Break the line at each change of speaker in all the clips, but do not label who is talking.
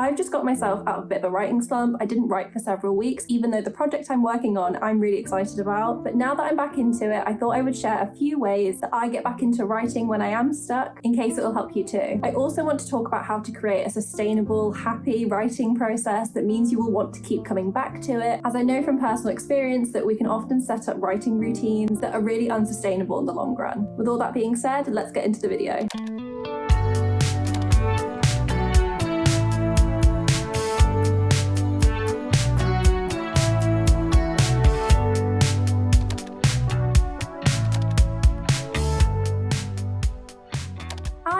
I've just got myself out of a bit of a writing slump. I didn't write for several weeks, even though the project I'm working on, I'm really excited about. But now that I'm back into it, I thought I would share a few ways that I get back into writing when I am stuck, in case it'll help you too. I also want to talk about how to create a sustainable, happy writing process that means you will want to keep coming back to it, as I know from personal experience that we can often set up writing routines that are really unsustainable in the long run. With all that being said, let's get into the video.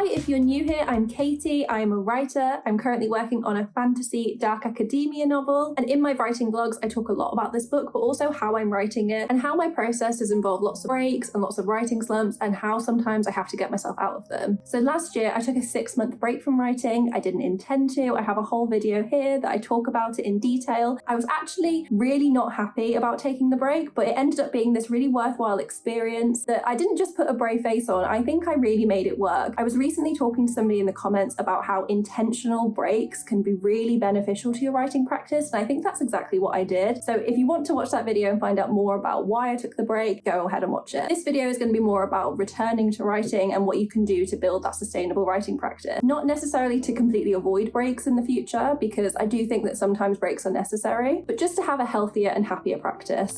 If you're new here, I'm Katie. I'm a writer. I'm currently working on a fantasy dark academia novel. And in my writing vlogs, I talk a lot about this book, but also how I'm writing it and how my process has involved lots of breaks and lots of writing slumps and how sometimes I have to get myself out of them. So last year, I took a 6-month break from writing. I didn't intend to. I have a whole video here that I talk about it in detail. I was actually really not happy about taking the break, but it ended up being this really worthwhile experience that I didn't just put a brave face on. I think I really made it work. I was recently talking to somebody in the comments about how intentional breaks can be really beneficial to your writing practice, and I think that's exactly what I did. So if you want to watch that video and find out more about why I took the break, go ahead and watch it. This video is going to be more about returning to writing and what you can do to build that sustainable writing practice. Not necessarily to completely avoid breaks in the future, because I do think that sometimes breaks are necessary, but just to have a healthier and happier practice.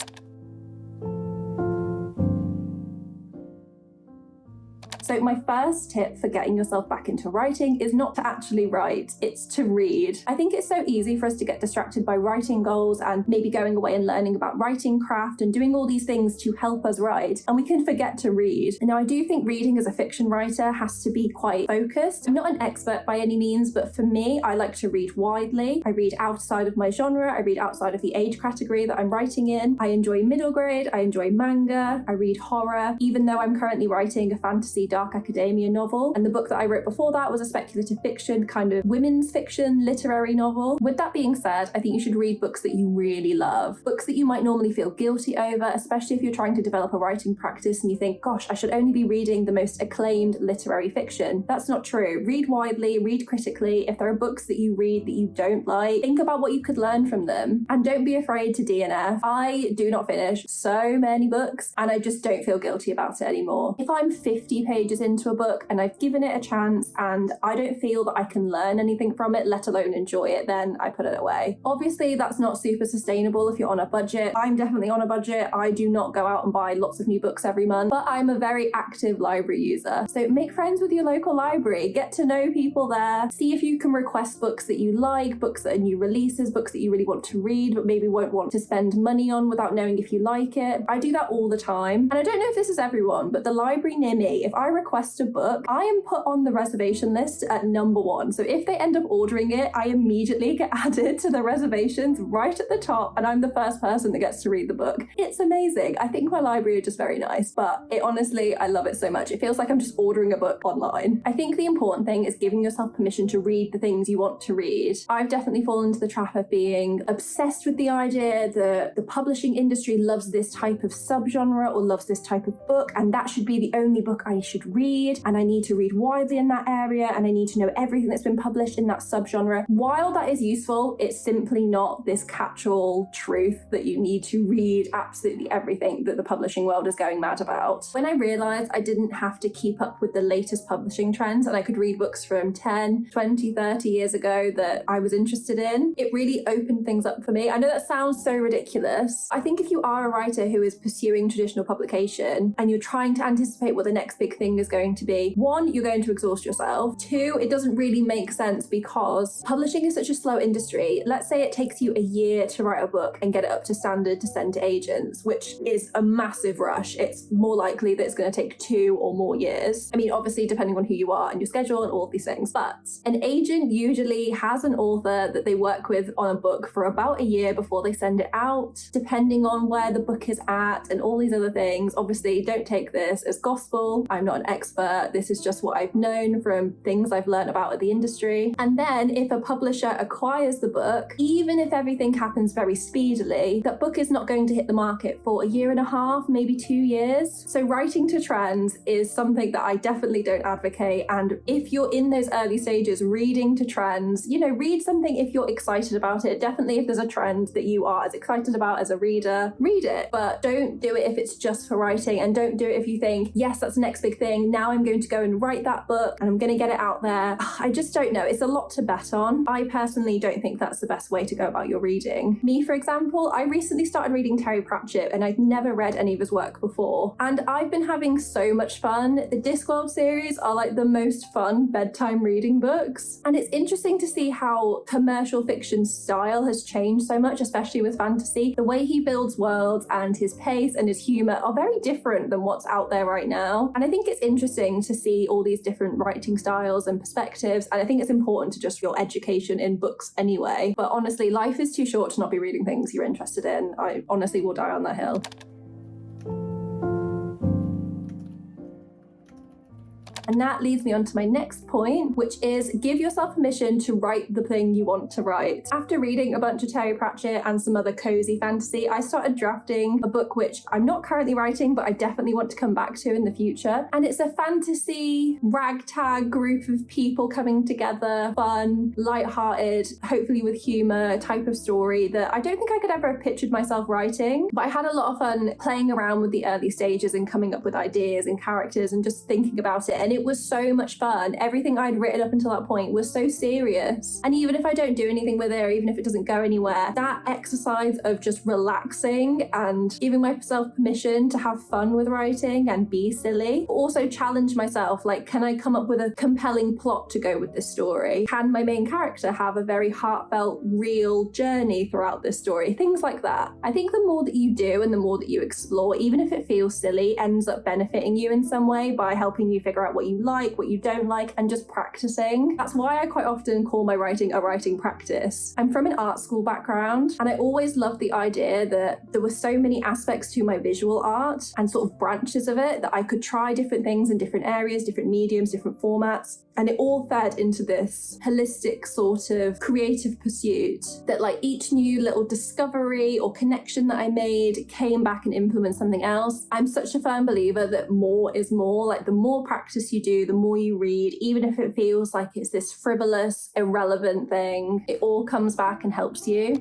So my first tip for getting yourself back into writing is not to actually write, it's to read. I think it's so easy for us to get distracted by writing goals and maybe going away and learning about writing craft and doing all these things to help us write, and we can forget to read. Now, I do think reading as a fiction writer has to be quite focused. I'm not an expert by any means, but for me, I like to read widely. I read outside of my genre, I read outside of the age category that I'm writing in. I enjoy middle grade, I enjoy manga, I read horror, even though I'm currently writing a fantasy dark academia novel, and the book that I wrote before that was a speculative fiction, kind of women's fiction, literary novel. With that being said, I think you should read books that you really love, books that you might normally feel guilty over, especially if you're trying to develop a writing practice and you think, gosh, I should only be reading the most acclaimed literary fiction. That's not true. Read widely, read critically. If there are books that you read that you don't like, think about what you could learn from them, and don't be afraid to DNF. I do not finish so many books, and I just don't feel guilty about it anymore. If I'm 50 pages into a book and I've given it a chance and I don't feel that I can learn anything from it, let alone enjoy it, then I put it away. Obviously, that's not super sustainable if you're on a budget. I'm definitely on a budget. I do not go out and buy lots of new books every month, but I'm a very active library user. So make friends with your local library, get to know people there, see if you can request books that you like, books that are new releases, books that you really want to read but maybe won't want to spend money on without knowing if you like it. I do that all the time, and I don't know if this is everyone, but the library near me, if I request a book, I am put on the reservation list at number 1. So if they end up ordering it, I immediately get added to the reservations right at the top, and I'm the first person that gets to read the book. It's amazing. I think my library are just very nice, but honestly, I love it so much. It feels like I'm just ordering a book online. I think the important thing is giving yourself permission to read the things you want to read. I've definitely fallen into the trap of being obsessed with the idea that the publishing industry loves this type of subgenre or loves this type of book, and that should be the only book I should read, and I need to read widely in that area, and I need to know everything that's been published in that subgenre. While that is useful, it's simply not this catch-all truth that you need to read absolutely everything that the publishing world is going mad about. When I realized I didn't have to keep up with the latest publishing trends and I could read books from 10, 20, 30 years ago that I was interested in, it really opened things up for me. I know that sounds so ridiculous. I think if you are a writer who is pursuing traditional publication and you're trying to anticipate what the next big thing is going to be, 1, you're going to exhaust yourself. 2, it doesn't really make sense because publishing is such a slow industry. Let's say it takes you a year to write a book and get it up to standard to send to agents, which is a massive rush. It's more likely that it's going to take 2 or more years. I mean, obviously, depending on who you are and your schedule and all of these things, but an agent usually has an author that they work with on a book for about a year before they send it out, depending on where the book is at and all these other things. Obviously, don't take this as gospel. I'm not not an expert. This is just what I've known from things I've learned about at the industry. And then if a publisher acquires the book, even if everything happens very speedily, that book is not going to hit the market for a year and a half, maybe 2 years. So writing to trends is something that I definitely don't advocate. And if you're in those early stages, reading to trends, read something if you're excited about it. Definitely if there's a trend that you are as excited about as a reader, read it. But don't do it if it's just for writing, and don't do it if you think, yes, that's the next big thing. Now I'm going to go and write that book and I'm going to get it out there. I just don't know. It's a lot to bet on. I personally don't think that's the best way to go about your reading. Me, for example, I recently started reading Terry Pratchett and I'd never read any of his work before. And I've been having so much fun. The Discworld series are like the most fun bedtime reading books. And it's interesting to see how commercial fiction style has changed so much, especially with fantasy. The way he builds worlds and his pace and his humor are very different than what's out there right now. And I think it's interesting to see all these different writing styles and perspectives. And I think it's important to just your education in books anyway. But honestly, life is too short to not be reading things you're interested in. I honestly will die on that hill. And that leads me on to my next point, which is give yourself permission to write the thing you want to write. After reading a bunch of Terry Pratchett and some other cozy fantasy, I started drafting a book which I'm not currently writing, but I definitely want to come back to in the future. And it's a fantasy ragtag group of people coming together, fun, lighthearted, hopefully with humor type of story that I don't think I could ever have pictured myself writing. But I had a lot of fun playing around with the early stages and coming up with ideas and characters and just thinking about it. And it was so much fun. Everything I'd written up until that point was so serious. And even if I don't do anything with it, or even if it doesn't go anywhere, that exercise of just relaxing and giving myself permission to have fun with writing and be silly, also challenge myself, like, can I come up with a compelling plot to go with this story? Can my main character have a very heartfelt, real journey throughout this story? Things like that. I think the more that you do and the more that you explore, even if it feels silly, ends up benefiting you in some way by helping you figure out what you like, what you don't like, and just practicing. That's why I quite often call my writing a writing practice. I'm from an art school background, and I always loved the idea that there were so many aspects to my visual art and sort of branches of it that I could try different things in different areas, different mediums, different formats. And it all fed into this holistic sort of creative pursuit that, like, each new little discovery or connection that I made came back and influenced something else. I'm such a firm believer that more is more. Like, the more practice you do, the more you read, even if it feels like it's this frivolous, irrelevant thing, it all comes back and helps you.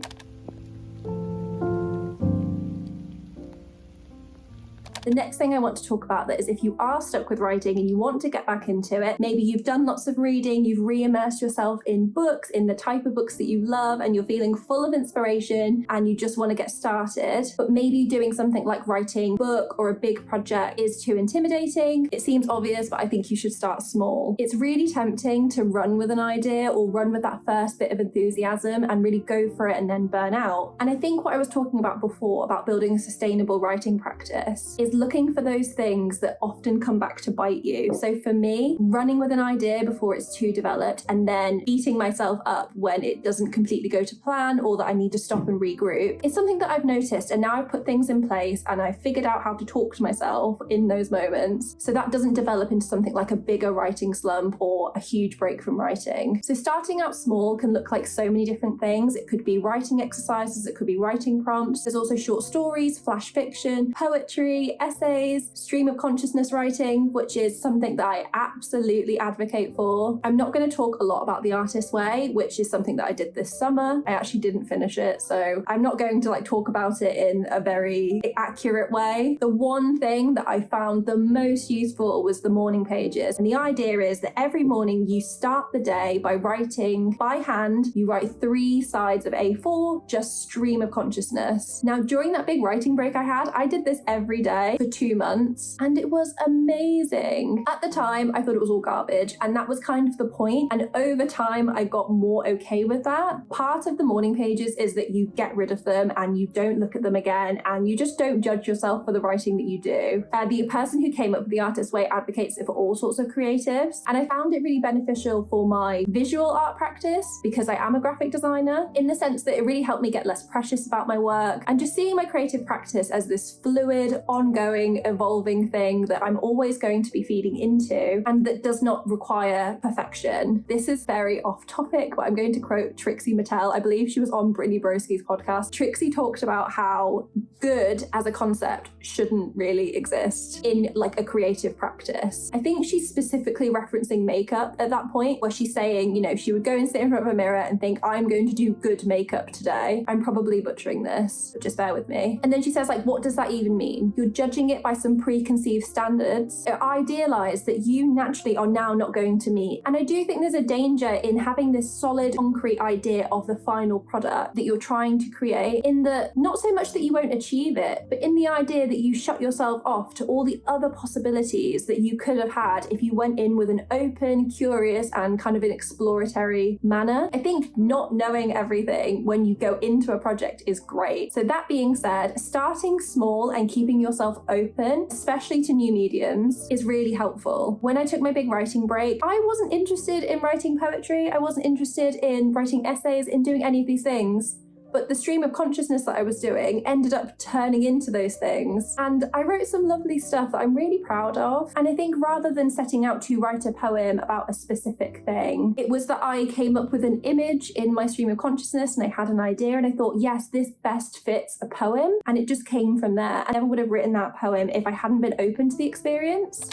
The next thing I want to talk about that is if you are stuck with writing and you want to get back into it, maybe you've done lots of reading, you've re-immersed yourself in books, in the type of books that you love, and you're feeling full of inspiration and you just want to get started, but maybe doing something like writing a book or a big project is too intimidating. It seems obvious, but I think you should start small. It's really tempting to run with an idea or run with that first bit of enthusiasm and really go for it and then burn out. And I think what I was talking about before about building a sustainable writing practice is looking for those things that often come back to bite you. So for me, running with an idea before it's too developed and then beating myself up when it doesn't completely go to plan or that I need to stop and regroup is something that I've noticed, and now I've put things in place and I've figured out how to talk to myself in those moments so that doesn't develop into something like a bigger writing slump or a huge break from writing. So starting out small can look like so many different things. It could be writing exercises, it could be writing prompts. There's also short stories, flash fiction, poetry, essays, stream of consciousness writing, which is something that I absolutely advocate for. I'm not going to talk a lot about The Artist's Way, which is something that I did this summer. I actually didn't finish it, so I'm not going to talk about it in a very accurate way. The one thing that I found the most useful was the morning pages. And the idea is that every morning you start the day by writing by hand. You write 3 sides of A4, just stream of consciousness. Now, during that big writing break I had, I did this every day for 2 months, and it was amazing. At the time, I thought it was all garbage, and that was kind of the point. And over time, I got more okay with that. Part of the morning pages is that you get rid of them and you don't look at them again, and you just don't judge yourself for the writing that you do. The person who came up with The Artist's Way advocates it for all sorts of creatives, and I found it really beneficial for my visual art practice because I am a graphic designer, in the sense that it really helped me get less precious about my work and just seeing my creative practice as this fluid, ongoing ongoing, evolving thing that I'm always going to be feeding into and that does not require perfection. This is very off topic, but I'm going to quote Trixie Mattel. I believe she was on Brittany Broski's podcast. Trixie talked about how good as a concept shouldn't really exist in like a creative practice. I think she's specifically referencing makeup at that point, where she's saying, you know, she would go and sit in front of a mirror and think, I'm going to do good makeup today. I'm probably butchering this, but just bear with me. And then she says, like, what does that even mean? You're judging it by some preconceived standards, idealized that you naturally are now not going to meet. And I do think there's a danger in having this solid, concrete idea of the final product that you're trying to create, in the, not so much that you won't achieve it, but in the idea that you shut yourself off to all the other possibilities that you could have had if you went in with an open, curious, and kind of an exploratory manner. I think not knowing everything when you go into a project is great. So that being said, starting small and keeping yourself open, especially to new mediums, is really helpful. When I took my big writing break, I wasn't interested in writing poetry. I wasn't interested in writing essays, in doing any of these things. But the stream of consciousness that I was doing ended up turning into those things. And I wrote some lovely stuff that I'm really proud of. And I think rather than setting out to write a poem about a specific thing, it was that I came up with an image in my stream of consciousness and I had an idea and I thought, yes, this best fits a poem. And it just came from there. I never would have written that poem if I hadn't been open to the experience.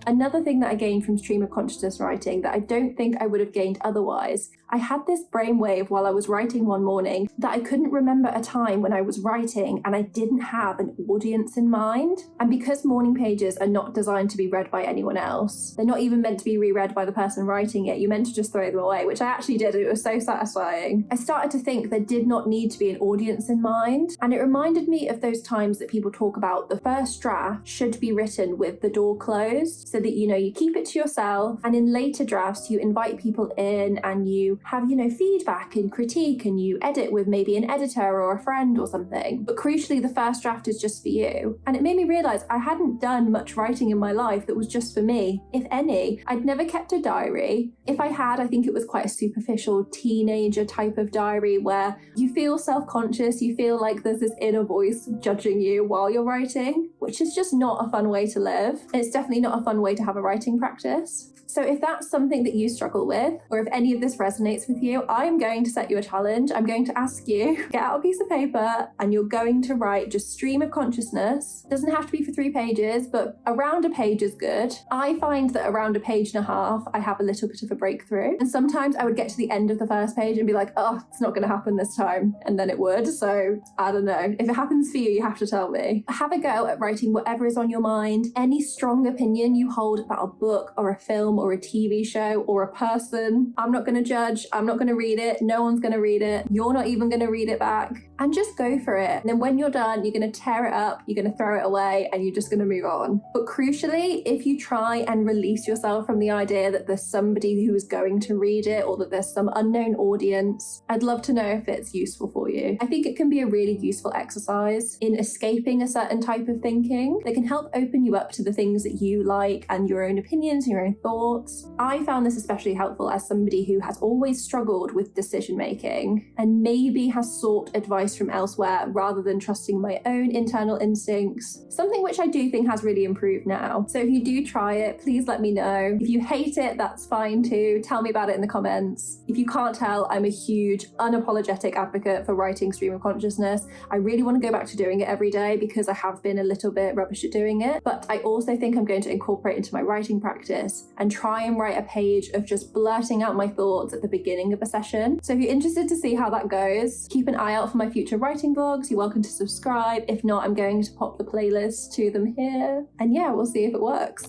Another thing that I gained from stream of consciousness writing that I don't think I would have gained otherwise, I had this brainwave while I was writing one morning that I couldn't remember a time when I was writing and I didn't have an audience in mind. And because morning pages are not designed to be read by anyone else, they're not even meant to be reread by the person writing it, you're meant to just throw them away, which I actually did. It was so satisfying. I started to think there did not need to be an audience in mind. And it reminded me of those times that people talk about the first draft should be written with the door closed, so that, you know, you keep it to yourself, and in later drafts you invite people in and you have, you know, feedback and critique, and you edit with maybe an editor or a friend or something. But crucially, the first draft is just for you. And it made me realize I hadn't done much writing in my life that was just for me, if any. I'd never kept a diary. If I had, I think it was quite a superficial teenager type of diary where you feel self-conscious, you feel like there's this inner voice judging you while you're writing, which is just not a fun way to live. It's definitely not a fun way to have a writing practice. So if that's something that you struggle with, or if any of this resonates with you, I'm going to set you a challenge. I'm going to ask you, get out a piece of paper and you're going to write just stream of consciousness. It doesn't have to be for 3 pages, but around a page is good. I find that around a page and a half, I have a little bit of a breakthrough. And sometimes I would get to the end of the first page and be like, oh, it's not going to happen this time. And then it would. So I don't know. If it happens for you, you have to tell me. Have a go at writing whatever is on your mind. Any strong opinion you hold about a book or a film or a TV show or a person, I'm not going to judge. I'm not going to read it. No one's going to read it. You're not even going to read it back. And just go for it. And then when you're done, you're going to tear it up, you're going to throw it away, and you're just going to move on. But crucially, if you try and release yourself from the idea that there's somebody who is going to read it or that there's some unknown audience, I'd love to know if it's useful for you. I think it can be a really useful exercise in escaping a certain type of thinking that can help open you up to the things that you like and your own opinions, your own thoughts. I found this especially helpful as somebody who has always struggled with decision making and maybe has sought advice from elsewhere rather than trusting my own internal instincts, something which I do think has really improved now. So if you do try it, please let me know. If you hate it, that's fine too. Tell me about it in the comments. If you can't tell, I'm a huge, unapologetic advocate for writing stream of consciousness. I really want to go back to doing it every day because I have been a little bit rubbish at doing it, but I also think I'm going to incorporate into my writing practice and try and write a page of just blurting out my thoughts at the beginning of a session. So if you're interested to see how that goes, keep an eye out for my future writing vlogs. You're welcome to subscribe. If not, I'm going to pop the playlist to them here. And yeah, we'll see if it works.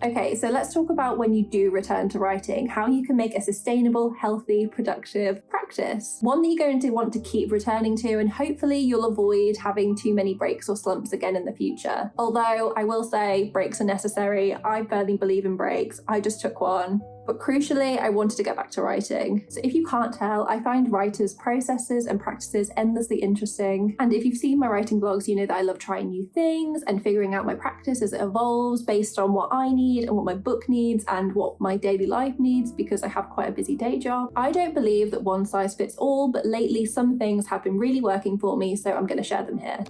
Okay, so let's talk about when you do return to writing, how you can make a sustainable, healthy, productive practice. One that you're going to want to keep returning to, and hopefully you'll avoid having too many breaks or slumps again in the future. Although I will say breaks are necessary. I firmly believe in breaks. I just took one. But crucially, I wanted to get back to writing. So if you can't tell, I find writers' processes and practices endlessly interesting. And if you've seen my writing blogs, you know that I love trying new things and figuring out my practice as it evolves based on what I need and what my book needs and what my daily life needs, because I have quite a busy day job. I don't believe that one size fits all, but lately some things have been really working for me, so I'm going to share them here.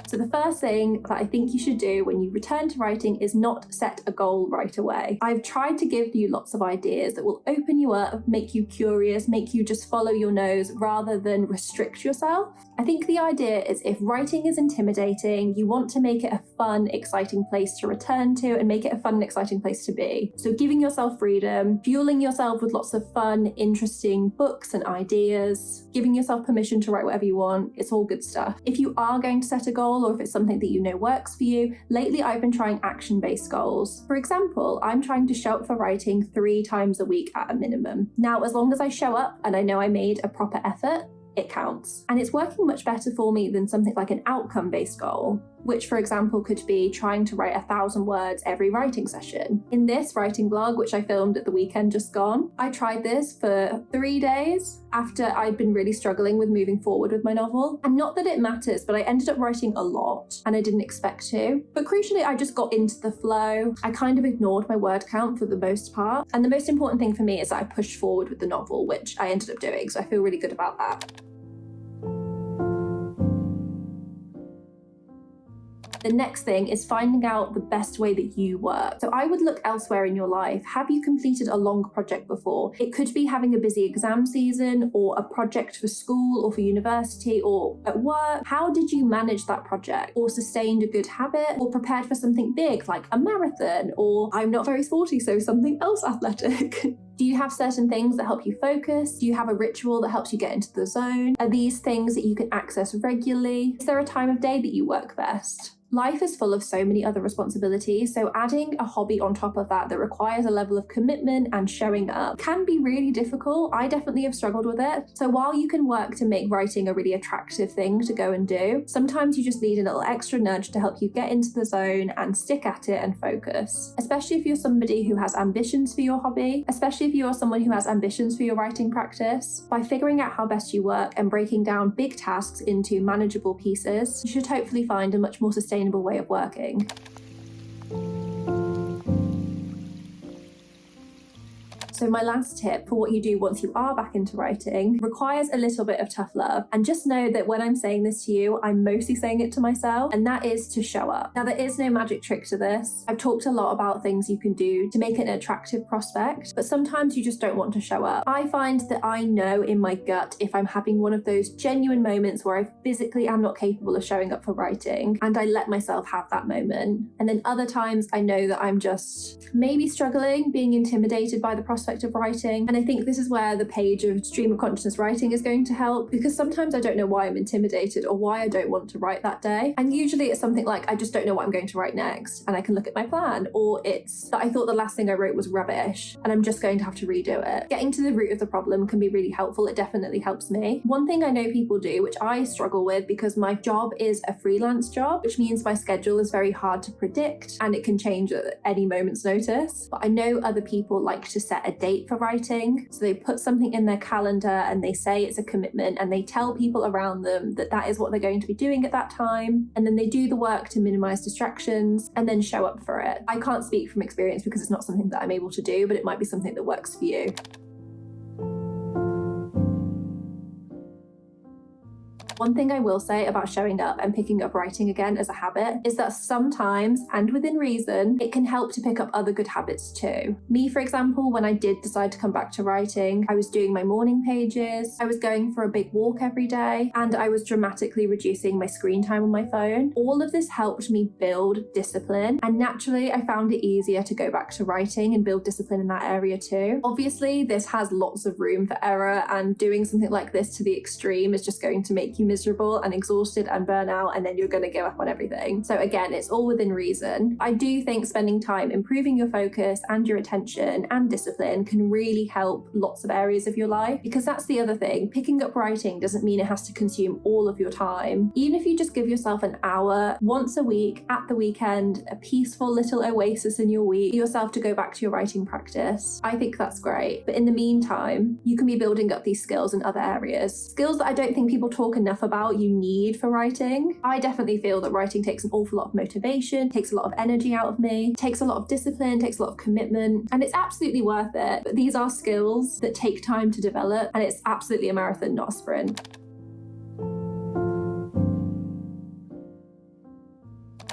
So the first thing that I think you should do when you return to writing is not set a goal right away. I've tried to give you lots of ideas that will open you up, make you curious, make you just follow your nose rather than restrict yourself. I think the idea is if writing is intimidating, you want to make it a fun, exciting place to return to and make it a fun and exciting place to be. So giving yourself freedom, fueling yourself with lots of fun, interesting books and ideas, giving yourself permission to write whatever you want, it's all good stuff. If you are going to set a goal, or if it's something that you know works for you, lately I've been trying action-based goals. For example, I'm trying to show up for writing 3 times a week at a minimum. Now, as long as I show up and I know I made a proper effort, it counts. And it's working much better for me than something like an outcome-based goal, which for example could be trying to write 1,000 words every writing session. In this writing vlog, which I filmed at the weekend just gone, I tried this for 3 days after I'd been really struggling with moving forward with my novel. And not that it matters, but I ended up writing a lot and I didn't expect to. But crucially, I just got into the flow. I kind of ignored my word count for the most part. And the most important thing for me is that I pushed forward with the novel, which I ended up doing. So I feel really good about that. The next thing is finding out the best way that you work. So I would look elsewhere in your life. Have you completed a long project before? It could be having a busy exam season or a project for school or for university or at work. How did you manage that project, or sustained a good habit, or prepared for something big like a marathon, or I'm not very sporty, so something else athletic? Do you have certain things that help you focus? Do you have a ritual that helps you get into the zone? Are these things that you can access regularly? Is there a time of day that you work best? Life is full of so many other responsibilities, so adding a hobby on top of that requires a level of commitment and showing up can be really difficult. I definitely have struggled with it. So while you can work to make writing a really attractive thing to go and do, sometimes you just need a little extra nudge to help you get into the zone and stick at it and focus. Especially if you're somebody who has ambitions for your hobby, especially if you are someone who has ambitions for your writing practice. By figuring out how best you work and breaking down big tasks into manageable pieces, you should hopefully find a much more sustainable way of working. So my last tip for what you do once you are back into writing requires a little bit of tough love. And just know that when I'm saying this to you, I'm mostly saying it to myself, and that is to show up. Now, there is no magic trick to this. I've talked a lot about things you can do to make it an attractive prospect, but sometimes you just don't want to show up. I find that I know in my gut if I'm having one of those genuine moments where I physically am not capable of showing up for writing, and I let myself have that moment. And then other times I know that I'm just maybe struggling, being intimidated by the prospect of writing. And I think this is where the page of stream of consciousness writing is going to help, because sometimes I don't know why I'm intimidated or why I don't want to write that day. And usually it's something like I just don't know what I'm going to write next, and I can look at my plan, or it's that I thought the last thing I wrote was rubbish and I'm just going to have to redo it. Getting to the root of the problem can be really helpful. It definitely helps me. One thing I know people do, which I struggle with because my job is a freelance job, which means my schedule is very hard to predict and it can change at any moment's notice. But I know other people like to set a date for writing. So they put something in their calendar and they say it's a commitment, and they tell people around them that that is what they're going to be doing at that time. And then they do the work to minimize distractions and then show up for it. I can't speak from experience because it's not something that I'm able to do, but it might be something that works for you. One thing I will say about showing up and picking up writing again as a habit is that sometimes, and within reason, it can help to pick up other good habits too. Me, for example, when I did decide to come back to writing, I was doing my morning pages, I was going for a big walk every day, and I was dramatically reducing my screen time on my phone. All of this helped me build discipline, and naturally I found it easier to go back to writing and build discipline in that area too. Obviously, this has lots of room for error, and doing something like this to the extreme is just going to make you miserable and exhausted and burn out, and then you're going to give up on everything. So again, it's all within reason. I do think spending time improving your focus and your attention and discipline can really help lots of areas of your life, because that's the other thing. Picking up writing doesn't mean it has to consume all of your time. Even if you just give yourself an hour once a week at the weekend, a peaceful little oasis in your week, for yourself to go back to your writing practice, I think that's great. But in the meantime, you can be building up these skills in other areas. Skills that I don't think people talk enough about you need for writing. I definitely feel that writing takes an awful lot of motivation, takes a lot of energy out of me, takes a lot of discipline, takes a lot of commitment, and it's absolutely worth it. But these are skills that take time to develop, and it's absolutely a marathon, not a sprint.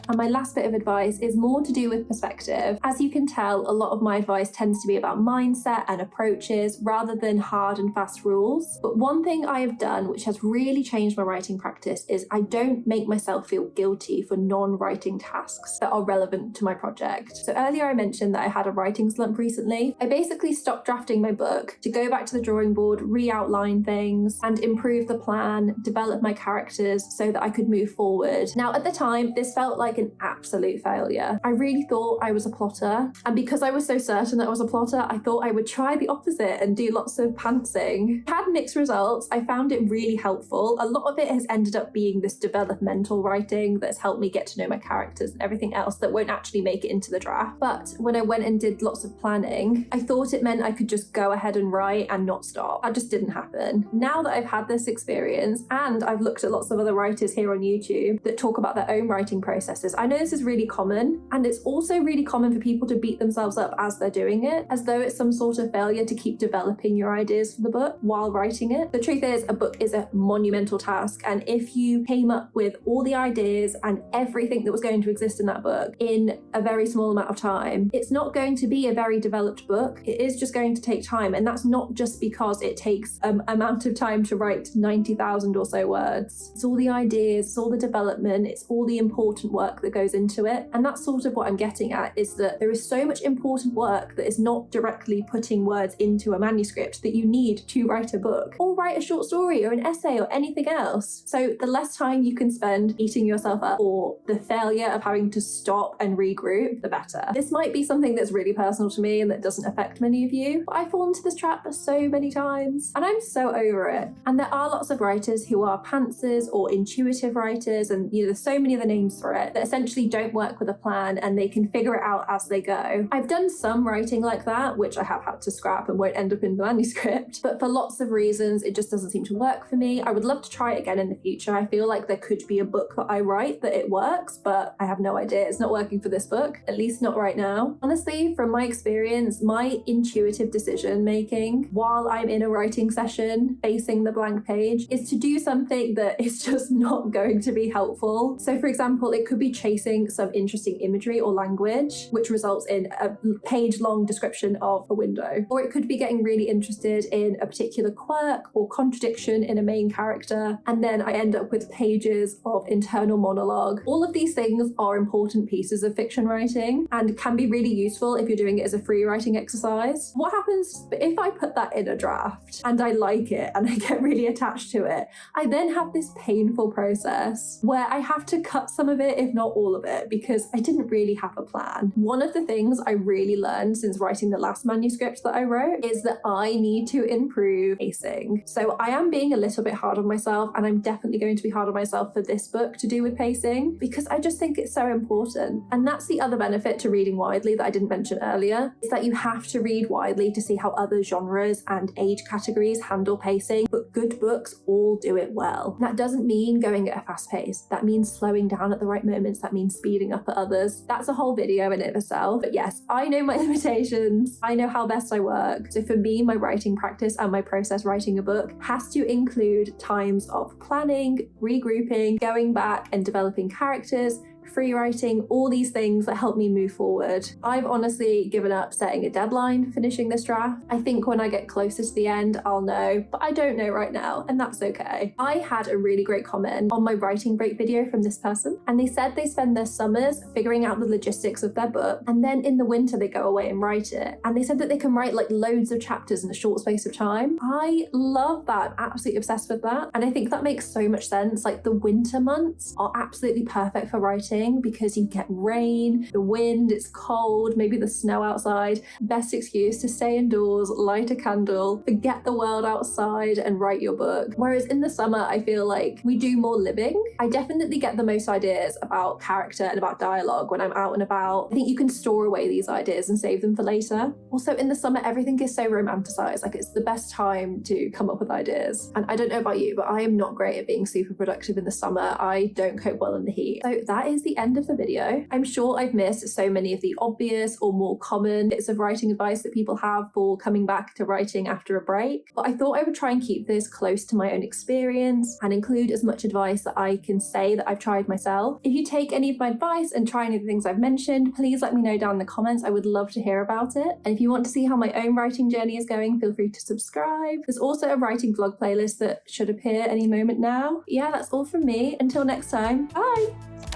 And my last bit of advice is more to do with perspective. As you can tell, a lot of my advice tends to be about mindset and approaches rather than hard and fast rules. But one thing I have done, which has really changed my writing practice, is I don't make myself feel guilty for non-writing tasks that are relevant to my project. So earlier I mentioned that I had a writing slump recently. I basically stopped drafting my book to go back to the drawing board, re-outline things, and improve the plan, develop my characters so that I could move forward. Now, at the time, this felt like an absolute failure. I really thought I was a plotter, and because I was so certain that I was a plotter, I thought I would try the opposite and do lots of pantsing. I had mixed results. I found it really helpful. A lot of it has ended up being this developmental writing that's helped me get to know my characters and everything else that won't actually make it into the draft. But when I went and did lots of planning, I thought it meant I could just go ahead and write and not stop. That just didn't happen. Now that I've had this experience, and I've looked at lots of other writers here on YouTube that talk about their own writing processes, I know this is really common, and it's also really common for people to beat themselves up as they're doing it, as though it's some sort of failure to keep developing your ideas for the book while writing it. The truth is, a book is a monumental task, and if you came up with all the ideas and everything that was going to exist in that book in a very small amount of time, it's not going to be a very developed book. It is just going to take time, and that's not just because it takes an amount of time to write 90,000 or so words. It's all the ideas, it's all the development, it's all the important work that goes into it. And that's sort of what I'm getting at, is that there is so much important work that is not directly putting words into a manuscript that you need to write a book or write a short story or an essay or anything else. So the less time you can spend beating yourself up for the failure of having to stop and regroup, the better. This might be something that's really personal to me and that doesn't affect many of you, but I've fallen into this trap so many times and I'm so over it. And there are lots of writers who are pantsers or intuitive writers, and there's so many other names for it, that essentially don't work with a plan and they can figure it out as they go. I've done some writing like that, which I have had to scrap and won't end up in the manuscript, but for lots of reasons, it just doesn't seem to work for me. I would love to try it again in the future. I feel like there could be a book that I write that it works, but I have no idea. It's not working for this book, at least not right now. Honestly, from my experience, my intuitive decision making while I'm in a writing session facing the blank page is to do something that is just not going to be helpful. So for example, it could be chasing some interesting imagery or language, which results in a page-long description of a window. Or it could be getting really interested in a particular quirk or contradiction in a main character, and then I end up with pages of internal monologue. All of these things are important pieces of fiction writing and can be really useful if you're doing it as a free writing exercise. What happens if I put that in a draft and I like it and I get really attached to it? I then have this painful process where I have to cut some of it, if not all of it, because I didn't really have a plan. One of the things I really learned since writing the last manuscript that I wrote is that I need to improve pacing. So I am being a little bit hard on myself, and I'm definitely going to be hard on myself for this book to do with pacing, because I just think it's so important. And that's the other benefit to reading widely that I didn't mention earlier, is that you have to read widely to see how other genres and age categories handle pacing, but good books all do it well. That doesn't mean going at a fast pace. That means slowing down at the right moments. That means speeding up at others. That's a whole video in it itself. But yes, I know my limitations. I know how best I work. So for me, my writing practice and my process writing a book has to include times of planning, regrouping, going back and developing characters, free writing, all these things that help me move forward. I've honestly given up setting a deadline for finishing this draft. I think when I get closer to the end, I'll know, but I don't know right now, and that's okay. I had a really great comment on my writing break video from this person, and they said they spend their summers figuring out the logistics of their book, and then in the winter they go away and write it. And they said that they can write like loads of chapters in a short space of time. I love that. I'm absolutely obsessed with that. And I think that makes so much sense. Like the winter months are absolutely perfect for writing because you get rain, the wind, it's cold, maybe the snow outside. Best excuse to stay indoors, light a candle, forget the world outside and write your book. Whereas in the summer, I feel like we do more living. I definitely get the most ideas about character and about dialogue when I'm out and about. I think you can store away these ideas and save them for later. Also in the summer, everything is so romanticized. Like it's the best time to come up with ideas. And I don't know about you, but I am not great at being super productive in the summer. I don't cope well in the heat. So that is the end of the video. I'm sure I've missed so many of the obvious or more common bits of writing advice that people have for coming back to writing after a break. But I thought I would try and keep this close to my own experience and include as much advice that I can say that I've tried myself. If you take any of my advice and try any of the things I've mentioned, please let me know down in the comments. I would love to hear about it. And if you want to see how my own writing journey is going, feel free to subscribe. There's also a writing vlog playlist that should appear any moment now. Yeah, that's all from me. Until next time, bye!